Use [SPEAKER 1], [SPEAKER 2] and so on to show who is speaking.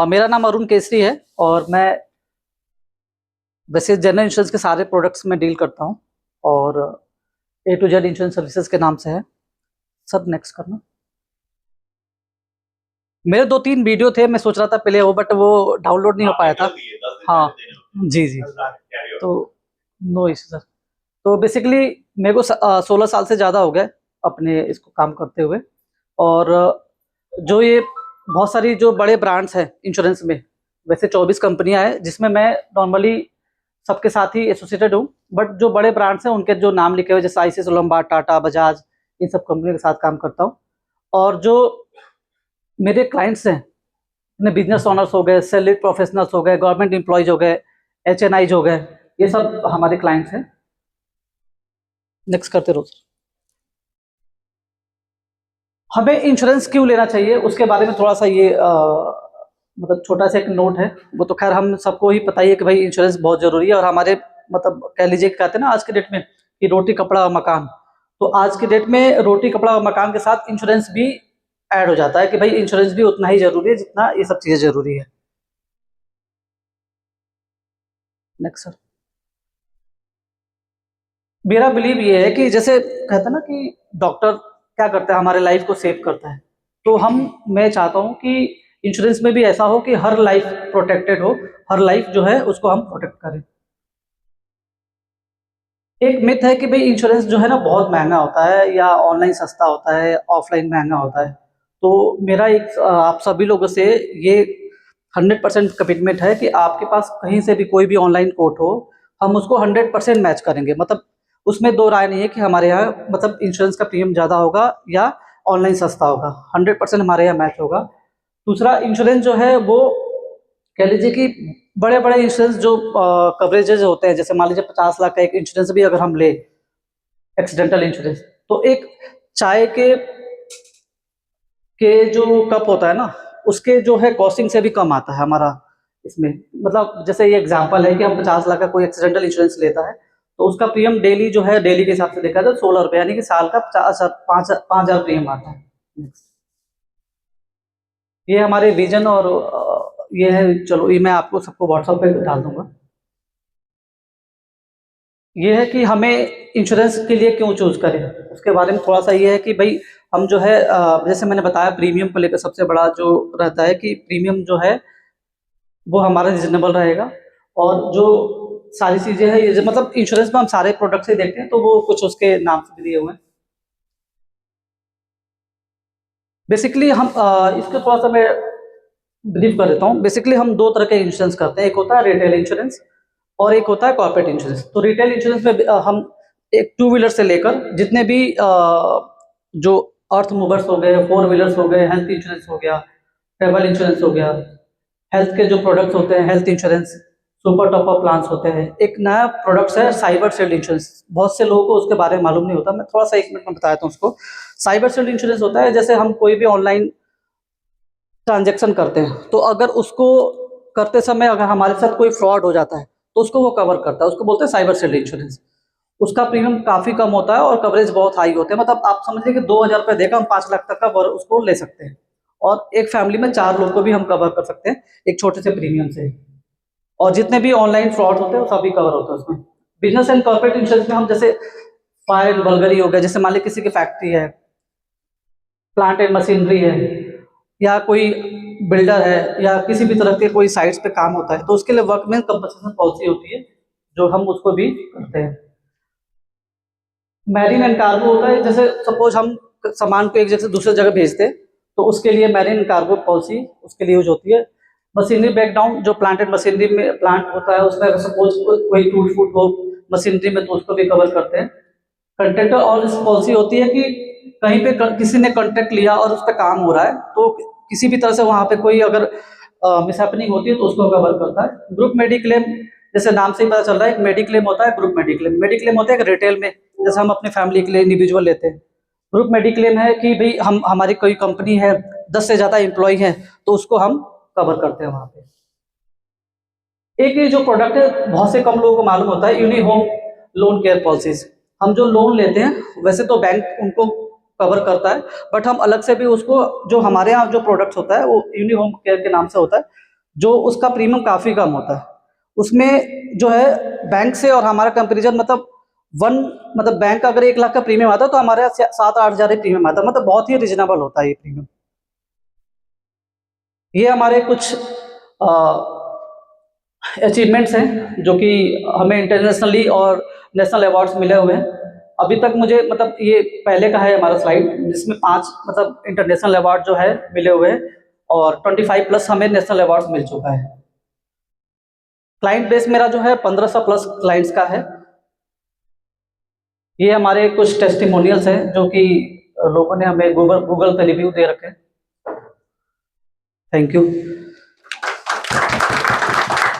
[SPEAKER 1] मेरा नाम अरुण केसरी है और मैं वैसे जनरल इंश्योरेंस के सारे प्रोडक्ट्स में डील करता हूँ और A to Z insurance services के नाम से है। सर नेक्स्ट करना। मेरे 2-3 वीडियो थे, मैं सोच रहा था पहले वो, बट वो डाउनलोड नहीं हो पाया था। हाँ जी जी, तो नो इशू सर। तो बेसिकली मेरे को 16 साल से ज़्यादा हो गए अपने इसको काम करते हुए, और जो ये बहुत सारी जो बड़े ब्रांड्स हैं इंश्योरेंस में, वैसे 24 कंपनियां हैं जिसमें मैं नॉर्मली सबके साथ ही एसोसिएटेड हूँ, बट जो बड़े ब्रांड्स हैं उनके जो नाम लिखे हुए जैसे आईसीआईसी लोम्बार्ड, टाटा, बजाज, इन सब कंपनियों के साथ काम करता हूँ। और जो मेरे क्लाइंट्स हैं अपने बिजनेस ओनर्स हो गए, सैलरीड प्रोफेशनल्स हो गए, गवर्नमेंट एम्प्लॉयज हो गए, HNIs हो गए, ये सब हमारे क्लाइंट्स हैं। नेक्स्ट करते रहो। हमें इंश्योरेंस क्यों लेना चाहिए उसके बारे में थोड़ा सा ये मतलब छोटा सा एक नोट है। वो तो खैर हम सबको ही पता ही है कि भाई इंश्योरेंस बहुत जरूरी है, और हमारे मतलब कह लीजिए कहते हैं ना आज के डेट में कि रोटी कपड़ा और मकान, तो आज के डेट में रोटी कपड़ा और मकान के साथ इंश्योरेंस भी ऐड हो जाता है कि भाई इंश्योरेंस भी उतना ही जरूरी है जितना ये सब चीजें जरूरी है। Next sir. मेरा बिलीव ये है कि जैसे कहते हैं ना कि डॉक्टर क्या करता है, हमारे लाइफ को सेव करता है, तो मैं चाहता हूँ कि इंश्योरेंस में भी ऐसा हो कि हर लाइफ प्रोटेक्टेड हो, हर लाइफ जो है उसको हम प्रोटेक्ट करें। एक मिथ है कि भाई इंश्योरेंस जो है ना बहुत महंगा होता है, या ऑनलाइन सस्ता होता है, ऑफलाइन महंगा होता है। तो मेरा एक आप सभी लोगों से ये 100% कमिटमेंट है कि आपके पास कहीं से भी कोई भी ऑनलाइन कोट हो, हम उसको 100% मैच करेंगे। मतलब उसमें दो राय नहीं है कि हमारे यहाँ मतलब इंश्योरेंस का प्रीमियम ज़्यादा होगा या ऑनलाइन सस्ता होगा, 100% हमारे यहाँ मैच होगा। दूसरा, इंश्योरेंस जो है वो कह लीजिए कि बड़े बड़े इंश्योरेंस जो कवरेजेज होते हैं, जैसे मान लीजिए 50 लाख का एक इंश्योरेंस भी अगर हम ले, एक्सीडेंटल इंश्योरेंस, तो एक चाय के जो कप होता है ना, उसके जो है कॉस्टिंग से भी कम आता है हमारा इसमें। मतलब जैसे ये एग्जांपल है कि हम 50 लाख का कोई एक्सीडेंटल इंश्योरेंस लेता है, तो उसका प्रीमियम डेली जो है, डेली के हिसाब से देखा जाए 16 रुपये, यानी कि साल का 5,000 प्रीमियम आता है। ये हमारे विजन और ये है। चलो ये मैं आपको सबको व्हाट्सएप पे डाल दूंगा। ये है कि हमें इंश्योरेंस के लिए क्यों चूज करें, उसके बारे में थोड़ा सा ये है कि भाई हम जो है जैसे मैंने बताया प्रीमियम को लेकर सबसे बड़ा जो रहता है कि प्रीमियम जो है वो हमारा रिजनेबल रहेगा, और जो सारी चीजें हैं ये मतलब इंश्योरेंस में हम सारे प्रोडक्ट्स ही देखते हैं, तो वो कुछ उसके नाम से भी दिए हुए हैं। बेसिकली हम इसको थोड़ा सा मैं ब्रीफ कर देता हूँ। बेसिकली हम दो तरह के इंश्योरेंस करते हैं, एक होता है रिटेल इंश्योरेंस और एक होता है कॉर्पोरेट इंश्योरेंस। तो रिटेल इंश्योरेंस में हम एक 2 व्हीलर से लेकर जितने भी जो अर्थ मूवर्स हो गए, 4 व्हीलर्स हो गए, हेल्थ इंश्योरेंस हो गया, ट्रेवल इंश्योरेंस हो गया, हेल्थ के जो प्रोडक्ट्स होते हैं, health insurance, super top up plans होते हैं। एक नया प्रोडक्ट्स है साइबर शील्ड इंश्योरेंस, बहुत से लोगों को उसके बारे में मालूम नहीं होता, मैं थोड़ा सा 1 मिनट में बताता हूँ उसको। साइबर शील्ड इंश्योरेंस होता है जैसे हम कोई भी ऑनलाइन ट्रांजैक्शन करते हैं, तो अगर उसको करते समय अगर हमारे साथ कोई फ्रॉड हो जाता है तो उसको वो कवर करता है, उसको बोलते हैं साइबर शील्ड इंश्योरेंस। उसका प्रीमियम काफी कम होता है और कवरेज बहुत हाई होते हैं। मतलब आप समझ लीजिए कि 2,000 रुपये देकर हम 5 लाख तक का उसको ले सकते हैं, और एक फैमिली में 4 लोग को भी हम कवर कर सकते हैं एक छोटे से प्रीमियम से। और जितने भी ऑनलाइन फ्रॉड होते हैं वो सभी कवर होते हैं उसमें। बिजनेस एंड कॉर्पोरेट इंश्योरेंस में हम जैसे फायर एंड बल्गरी हो गया, जैसे मान लीजिए किसी की फैक्ट्री है, प्लांट एंड मशीनरी है, या कोई बिल्डर है, या किसी भी तरह के कोई साइट्स पे काम होता है, तो उसके लिए वर्कमैन कंपनसेशन पॉलिसी होती है जो हम उसको भी करते हैं। मैरीन एंड कार्गो होता है, जैसे सपोज हम सामान को एक जगह से दूसरे जगह भेजते हैं, तो उसके लिए मैरीन कार्गो पॉलिसी उसके लिए यूज होती है। मशीनरी ब्रेकडाउन, जो प्लांट एंड मशीनरी में प्लांट होता है उसमें अगर सपोज कोई टूट फूट हो मशीनरी में, तो उसको भी कवर करते हैं। कंट्रेक्टर और इस पॉलिसी होती है कि कहीं पे किसी ने कॉन्ट्रैक्ट लिया और उस पर काम हो रहा है, तो किसी भी तरह से वहां पे कोई अगर मिसहैपनिंग होती है तो उसको कवर करता है। ग्रुप मेडिक्लेम, जैसे नाम से ही पता चल रहा है, एक मेडिक्लेम होता है, ग्रुप मेडिक्लेम। मेडिक्लेम होता है एक रिटेल में, जैसे हम अपनी फैमिली के लिए इंडिविजुअल लेते हैं। ग्रुप मेडिक्लेम है कि भाई हमारी कोई कंपनी है, 10 से ज्यादा एम्प्लॉय है, तो उसको हम कवर करते हैं वहां पे। एक ये जो प्रोडक्ट है बहुत से कम लोगों को मालूम होता है, uni home loan care policies. हम जो लोन लेते हैं, वैसे तो बैंक उनको कवर करता है, बट हम अलग से भी उसको, जो हमारे यहाँ जो प्रोडक्ट्स होता है वो यूनिहोम केयर के नाम से होता है, जो उसका प्रीमियम काफ़ी कम होता है। उसमें जो है बैंक से और हमारा कंपेरिजन, मतलब वन, मतलब बैंक का अगर 1 लाख का प्रीमियम आता है तो हमारे यहाँ 7-8 हज़ार ही प्रीमियम आता है, मतलब बहुत ही रिजनेबल होता है ये प्रीमियम। ये हमारे कुछ अचीवमेंट्स हैं जो कि हमें इंटरनेशनली और नेशनल अवार्ड्स मिले हुए हैं। अभी तक मुझे, मतलब ये पहले का है हमारा स्लाइड, जिसमें 5 मतलब इंटरनेशनल अवार्ड जो है मिले हुए हैं, और 25 प्लस हमें नेशनल अवार्ड्स मिल चुका है। क्लाइंट बेस मेरा जो है 1500 प्लस क्लाइंट्स का है। ये हमारे कुछ टेस्टिमोनियल्स हैं जो कि लोगों ने हमें गूगल पे रिव्यू दे रखे हैं। Thank you.